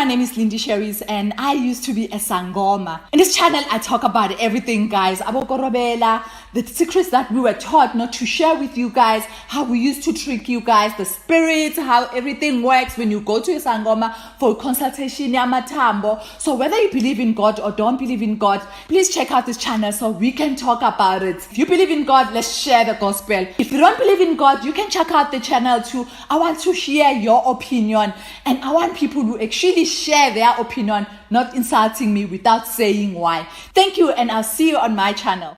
my name is Lindy Sherries and I used to be a Sangoma. In this channel, I talk about everything, guys. Abokorobela, the secrets that we were taught not to share with you guys, how we used to trick you guys, the spirits, how everything works when you go to a Sangoma for consultation, yamatambo. So whether you believe in God or don't believe in God, please check out this channel so we can talk about it. If you believe in God, let's share the gospel. If you don't believe in God, you can check out the channel too. I want to hear your opinion, and I want people who actually share their opinion, not insulting me without saying why. Thank you, and I'll see you on my channel.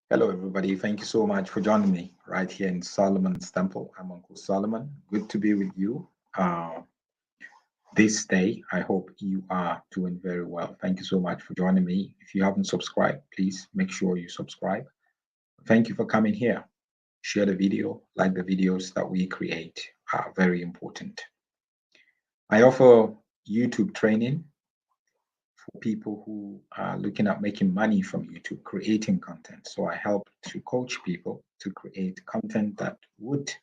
Hello, everybody. Thank you so much for joining me right here in Solomon's Temple. I'm Uncle Solomon. Good to be with you this day. I hope you are doing very well. Thank you so much for joining me. If you haven't subscribed, please make sure you subscribe. Thank you for coming here. Share the video, like the videos that we create are very important. I offer YouTube training for people who are looking at making money from YouTube, creating content. So I help to coach people to create content that would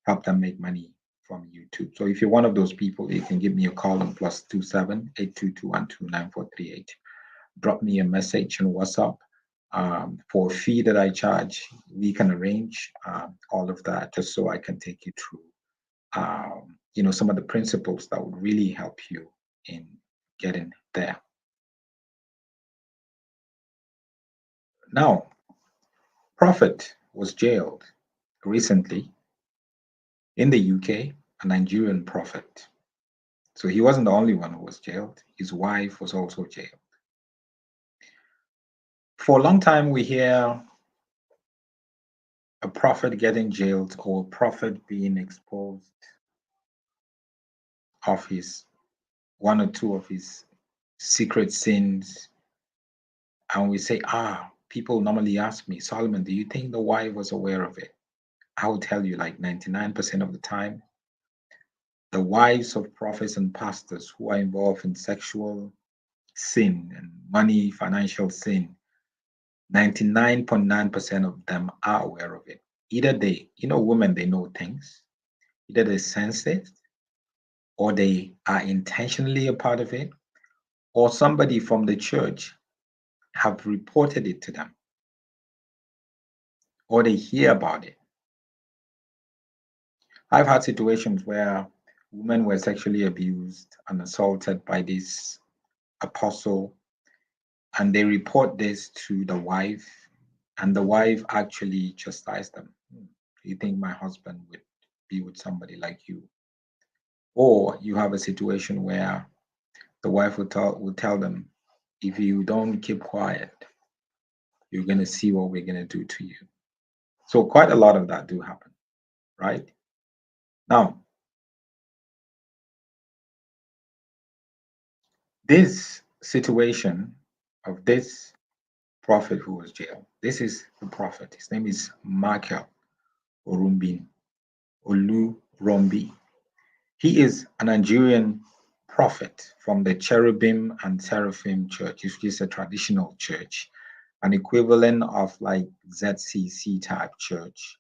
help them make money from YouTube. So if you're one of those people, you can give me a call on +27 822129438. Drop me a message on WhatsApp. For a fee that I charge, we can arrange all of that just so I can take you through some of the principles that would really help you in getting there. Now, Prophet was jailed recently in the UK, a Nigerian prophet. So he wasn't the only one who was jailed. His wife was also jailed. For a long time, we hear a prophet getting jailed or a prophet being exposed of his one or two of his secret sins. And we say, people normally ask me, Solomon, do you think the wife was aware of it? I will tell you, like 99% of the time, the wives of prophets and pastors who are involved in sexual sin and money, financial sin, 99.9% of them are aware of it. Either they, women, they know things, either they sense it, or they are intentionally a part of it, or somebody from the church have reported it to them, or they hear about it. I've had situations where women were sexually abused and assaulted by this apostle, and they report this to the wife, and the wife actually chastised them. Do you think my husband would be with somebody like you? Or you have a situation where the wife will tell them, if you don't keep quiet, you're going to see what we're going to do to you. So quite a lot of that do happen, right? Now, this situation of this prophet who was jailed, this is the prophet. His name is Michael Olurombi. He is a Nigerian prophet from the Cherubim and Seraphim Church, which is a traditional church, an equivalent of like ZCC type church.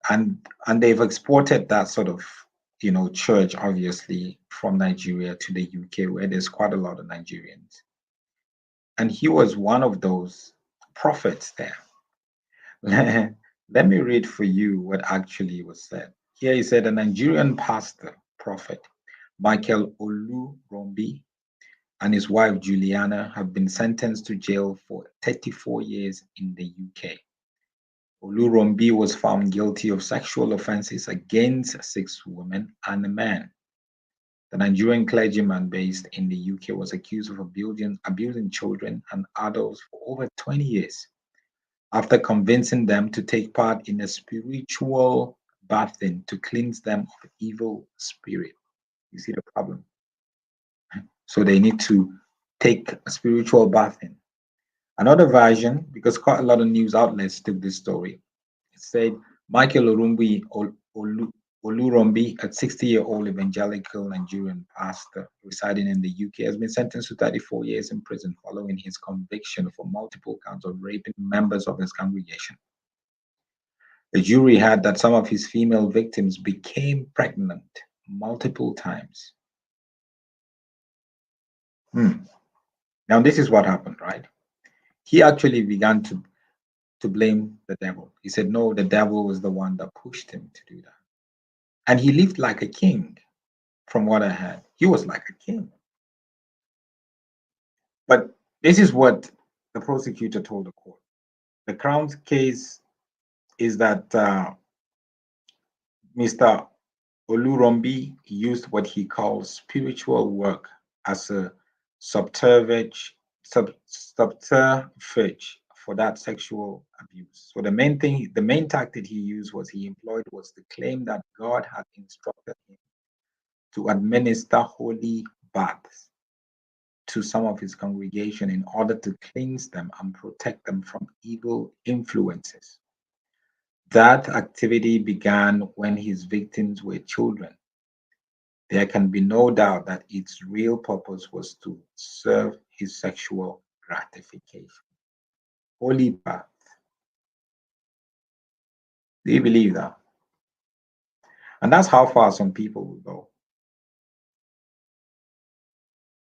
And they've exported that sort of church, obviously, from Nigeria to the UK, where there's quite a lot of Nigerians. And he was one of those prophets there. Let me read for you what actually was said. Here he said, a Nigerian pastor, prophet, Michael Olurombi, and his wife Juliana have been sentenced to jail for 34 years in the UK. Olurombi was found guilty of sexual offenses against 6 women and a man. The Nigerian clergyman based in the UK was accused of abusing children and adults for over 20 years after convincing them to take part in a spiritual bathing to cleanse them of evil spirit. You see the problem? So they need to take a spiritual bathing. Another version, because quite a lot of news outlets took this story, it said Michael Olurombi, a 60-year-old evangelical Nigerian pastor residing in the UK, has been sentenced to 34 years in prison following his conviction for multiple counts of raping members of his congregation. The jury had that some of his female victims became pregnant multiple times Now, this is what happened, right? He actually began to blame the devil. He said, no, the devil was the one that pushed him to do that. And he lived like a king, from what I heard. He was like a king. But this is what the prosecutor told the court. The Crown's case is that Mr. Olurombi used what he calls spiritual work as a subterfuge, subterfuge for that sexual abuse. So the main tactic he used was he employed was the claim that God had instructed him to administer holy baths to some of his congregation in order to cleanse them and protect them from evil influences. That activity began when his victims were children. There can be no doubt that its real purpose was to serve his sexual gratification. Holy bath. Do you believe that? And that's how far some people will go.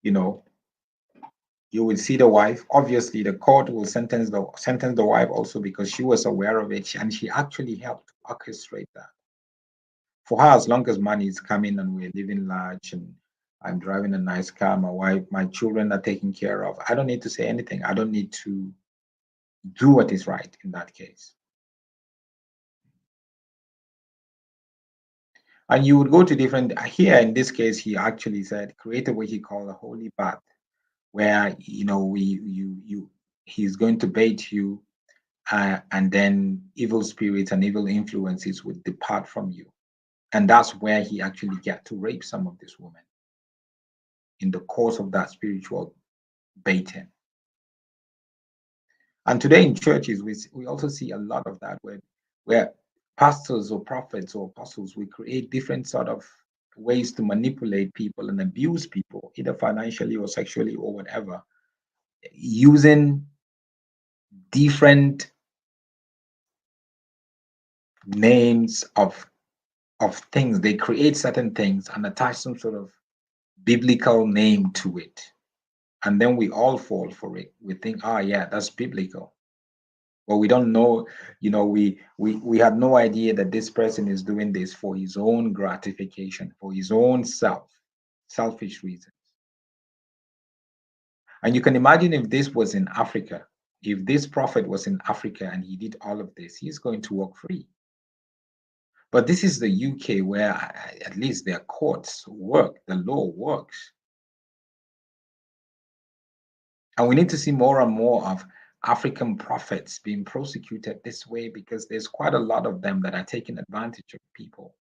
You know, you will see the wife. Obviously, the court will sentence the wife also because she was aware of it and she actually helped orchestrate that. For her, as long as money is coming and we're living large and I'm driving a nice car, my wife, my children are taken care of, I don't need to say anything. I don't need to do what is right in that case. And you would go to different, here in this case, he actually said, create what he called a holy bath, where, he's going to bait you, and then evil spirits and evil influences would depart from you. And that's where he actually get to rape some of these women in the course of that spiritual baiting. And today in churches, we also see a lot of that where pastors or prophets or apostles will create different sort of ways to manipulate people and abuse people, either financially or sexually or whatever, using different names of things. They create certain things and attach some sort of biblical name to it. And then we all fall for it. We think, oh yeah, that's biblical. But we don't know, we have no idea that this person is doing this for his own gratification, for his own selfish reasons. And you can imagine if this was in Africa, if this prophet was in Africa and he did all of this, he's going to walk free. But this is the UK where at least their courts work, the law works. And we need to see more and more of African prophets being prosecuted this way because there's quite a lot of them that are taking advantage of people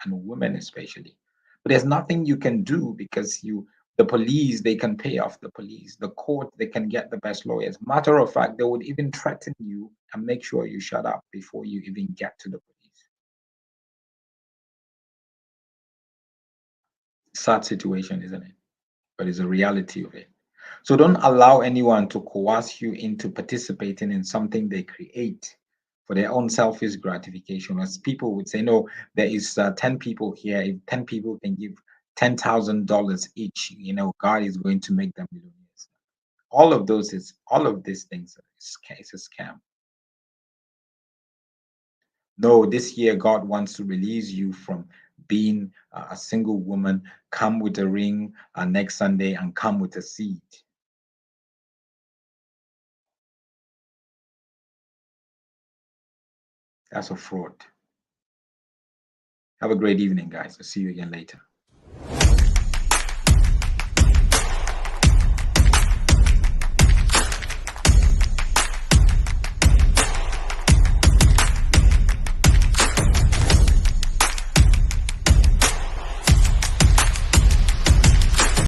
and women especially. But there's nothing you can do because the police, they can pay off the police. The court, they can get the best lawyers. Matter of fact, they would even threaten you and make sure you shut up before you even get to the police. Sad situation, isn't it? But it's a reality of it. So don't allow anyone to coerce you into participating in something they create for their own selfish gratification. As people would say, no, there is 10 people here. If 10 people can give $10,000 each, God is going to make them millionaires. All of these things is a scam. No, this year God wants to release you from being a single woman. Come with a ring next Sunday and come with a seed. That's a fraud. Have a great evening, guys. I'll see you again later.